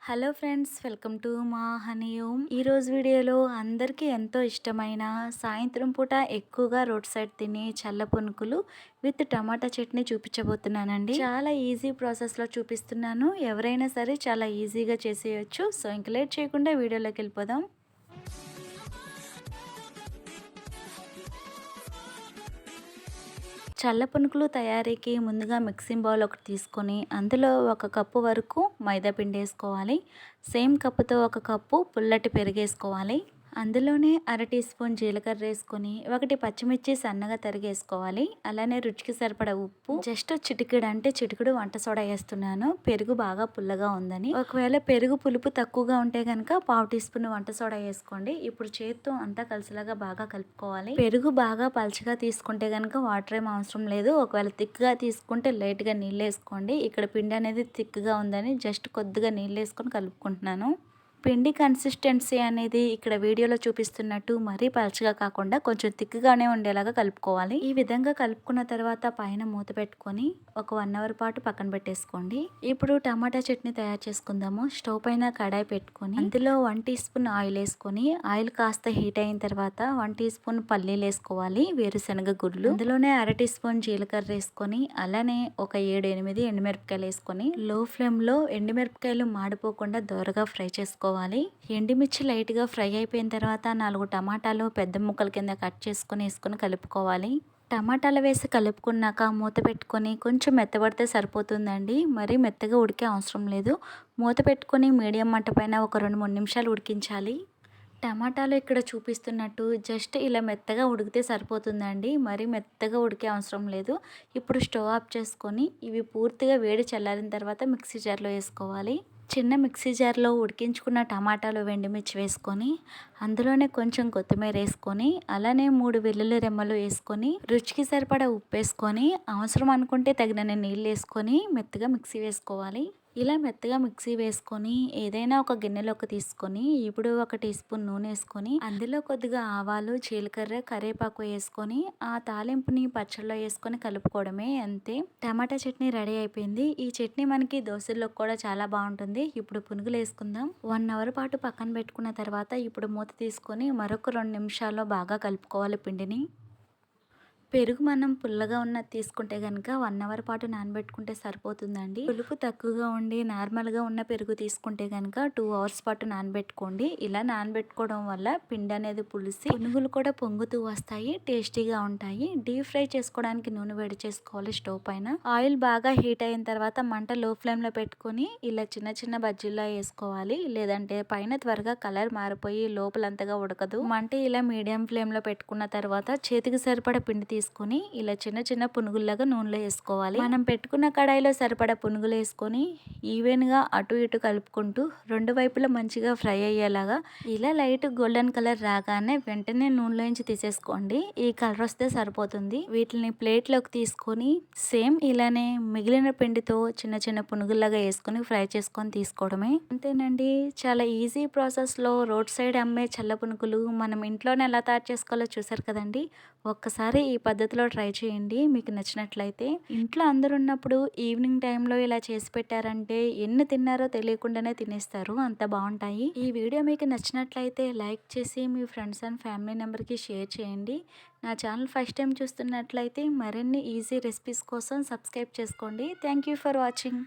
Hello friends, welcome to మా honey home. ఈరోజు వీడియోలో అందరికీ ఎంతో ఇష్టమైన సాయంత్రం పూట ఎక్కువగా రోడ్ సైడ్ తినే చల్ల పునుకులు విత్ టమాటా చట్నీ చూపించబోతున్నానండి. చాలా ఈజీ ప్రాసెస్లో చూపిస్తున్నాను. ఎవరైనా సరే చాలా ఈజీగా చేసేయచ్చు. సో ఇంక లేట్ చేయకుండా వీడియోలోకి వెళ్ళిపోదాం. చల్ల పునుకులు తయారీకి ముందుగా మిక్సింగ్ బౌల్ ఒకటి తీసుకొని అందులో 1 కప్పు వరకు మైదా పిండి వేసుకోవాలి. సేమ్ కప్పుతో 1 కప్పు పుల్లటి పెరుగు వేసుకోవాలి. అందులోనే 1/2 టీ స్పూన్ జీలకర్ర వేసుకొని 1 పచ్చిమిర్చి సన్నగా తరిగేసుకోవాలి. అలానే రుచికి సరిపడా ఉప్పు, జస్ట్ చిటికెడు వంట సోడా వేస్తున్నాను, పెరుగు బాగా పుల్లగా ఉందని. ఒకవేళ పెరుగు పులుపు తక్కువగా ఉంటే కనుక 1/2 టీ స్పూన్ వంట సోడా వేసుకోండి. ఇప్పుడు చేత్తో అంతా కలిసిలాగా బాగా కలుపుకోవాలి. పెరుగు బాగా పల్చగా తీసుకుంటే కనుక వాటర్ ఏం అవసరం లేదు. ఒకవేళ థిక్గా తీసుకుంటే లైట్గా నీళ్ళు వేసుకోండి. ఇక్కడ పిండి అనేది థిక్గా ఉందని జస్ట్ కొద్దిగా నీళ్ళు వేసుకొని కలుపుకుంటున్నాను. పిండి కన్సిస్టెన్సీ అనేది ఇక్కడ వీడియోలో చూపిస్తున్నట్టు మరీ పలచగా కాకుండా కొంచెం థిక్గానే ఉండేలాగా కలుపుకోవాలి. ఈ విధంగా కలుపుకున్న తర్వాత పైన మూత పెట్టుకొని ఒక 1 అవర్ పాటు పక్కన పెట్టేసుకోండి. ఇప్పుడు టమాటా చట్నీ తయారు చేసుకుందాము. స్టవ్ పైన కడాయి పెట్టుకొని అందులో 1 టీ స్పూన్ ఆయిల్ వేసుకొని ఆయిల్ కాస్త హీట్ అయిన తర్వాత 1 టీ స్పూన్ పల్లీలు వేసుకోవాలి, వేరుశనగ గుడ్లు, అందులోనే 1/2 టీ స్పూన్ జీలకర్ర వేసుకొని అలానే ఒక 7-8 ఎండుమిరపకాయలు వేసుకొని లో ఫ్లేమ్లో ఎండుమిరపకాయలు మాడిపోకుండా దోరగా ఫ్రై చేసుకోవాలి. ఎండుమిర్చి లైట్గా ఫ్రై అయిపోయిన తర్వాత 4 టమాటాలు పెద్ద ముక్కల కింద కట్ వేసుకొని కలుపుకోవాలి. టమాటాలు వేసి కలుపుకున్నాక మూత పెట్టుకొని కొంచెం మెత్తబడితే సరిపోతుందండి. మరీ మెత్తగా ఉడికే అవసరం లేదు. మూత పెట్టుకొని మీడియం మంట పైన ఒక 2-3 నిమిషాలు ఉడికించాలి. టమాటాలు ఇక్కడ చూపిస్తున్నట్టు జస్ట్ ఇలా మెత్తగా ఉడికితే సరిపోతుందండి. మరీ మెత్తగా ఉడికే అవసరం లేదు. ఇప్పుడు స్టవ్ ఆఫ్ చేసుకొని ఇవి పూర్తిగా వేడి చల్లారిన తర్వాత మిక్సీ జార్లో వేసుకోవాలి. చిన్న మిక్సీ జార్లో ఉడికించుకున్న టమాటాలు, ఎండుమిర్చి వేసుకొని అందులోనే కొంచెం కొత్తిమీర వేసుకొని అలానే 3 వెల్లుల్లి రెమ్మలు వేసుకొని రుచికి సరిపడా ఉప్పు వేసుకొని అవసరం అనుకుంటే తగినన్ని నీళ్ళు వేసుకొని మెత్తగా మిక్సీ వేసుకోవాలి. ఇలా మెత్తగా మిక్సీ వేసుకొని ఏదైనా ఒక గిన్నెలోకి తీసుకొని ఇప్పుడు 1 టీ స్పూన్ నూనె వేసుకొని అందులో కొద్దిగా ఆవాలు, జీలకర్ర, కరివేపాకు వేసుకొని ఆ తాలింపుని పచ్చళ్ళలో వేసుకొని కలుపుకోవడమే, అంతే. టమాటా చట్నీ రెడీ అయిపోయింది. ఈ చట్నీ మనకి దోశల్లో కూడా చాలా బాగుంటుంది. ఇప్పుడు పునుగులు వేసుకుందాం. 1 అవర్ పాటు పక్కన పెట్టుకున్న తర్వాత ఇప్పుడు మూత తీసుకొని మరొక 2 నిమిషాల్లో బాగా కలుపుకోవాలి పిండిని. పెరుగు మనం పుల్లగా ఉన్నది తీసుకుంటే కనుక 1 అవర్ పాటు నానబెట్టుకుంటే సరిపోతుందండి. పులుపు తక్కువగా ఉండి నార్మల్గా ఉన్న పెరుగు తీసుకుంటే కనుక 2 అవర్స్ పాటు నానబెట్టుకోండి. ఇలా నానబెట్టుకోవడం వల్ల పిండి అనేది పులిసి పునుగులు కూడా పొంగుతూ వస్తాయి, టేస్టీగా ఉంటాయి. డీప్ ఫ్రై చేసుకోవడానికి నూనె వేడి చేసుకోవాలి స్టవ్ పైన. ఆయిల్ బాగా హీట్ అయిన తర్వాత మంట లో ఫ్లేమ్లో పెట్టుకొని ఇలా చిన్న చిన్న బజ్జీల్లో వేసుకోవాలి. లేదంటే పైన త్వరగా కలర్ మారిపోయి లోపలంతగా ఉడకదు. మంట ఇలా మీడియం ఫ్లేమ్లో పెట్టుకున్న తర్వాత చేతికి సరిపడా పిండి తీసుకొని ఇలా చిన్న చిన్న పునుగుల్లాగా నూనెలో వేసుకోవాలి. మనం పెట్టుకున్న కడాయిలో సరిపడా పునుగులు వేసుకొని ఈవెన్గా అటు ఇటు కలుపుకుంటూ 2 వైపులా మంచిగా ఫ్రై అయ్యేలాగా ఇలా లైట్ గోల్డెన్ కలర్ రాగానే వెంటనే నూనెలోంచి తీసేసుకోండి. ఈ కలర్ వస్తే సరిపోతుంది. వీటిని ప్లేట్లోకి తీసుకొని సేమ్ ఇలానే మిగిలిన పిండితో చిన్న చిన్న పునుగుల్లాగా వేసుకొని ఫ్రై చేసుకొని తీసుకోవడమే, అంతేనండి. చాలా ఈజీ ప్రాసెస్లో రోడ్ సైడ్ అమ్మే చల్ల పునుగులు మనం ఇంట్లోనే ఎలా తయారు చేసుకోవాలో చూసారు కదండి. ఒక్కసారి ఈ పద్ధతిలో ట్రై చేయండి. మీకు నచ్చినట్లయితే ఇంట్లో అందరు ఉన్నప్పుడు ఈవినింగ్ టైంలో ఇలా చేసి పెట్టారంటే ఎన్ని తిన్నారో తెలియకుండానే తినేస్తారు, అంత బాగుంటాయి. ఈ వీడియో మీకు నచ్చినట్లయితే లైక్ చేసి మీ ఫ్రెండ్స్ అండ్ ఫ్యామిలీ మెంబర్కి షేర్ చేయండి. నా ఛానల్ ఫస్ట్ టైం చూస్తున్నట్లయితే మరిన్ని ఈజీ రెసిపీస్ కోసం సబ్స్క్రైబ్ చేసుకోండి. Thank you for watching.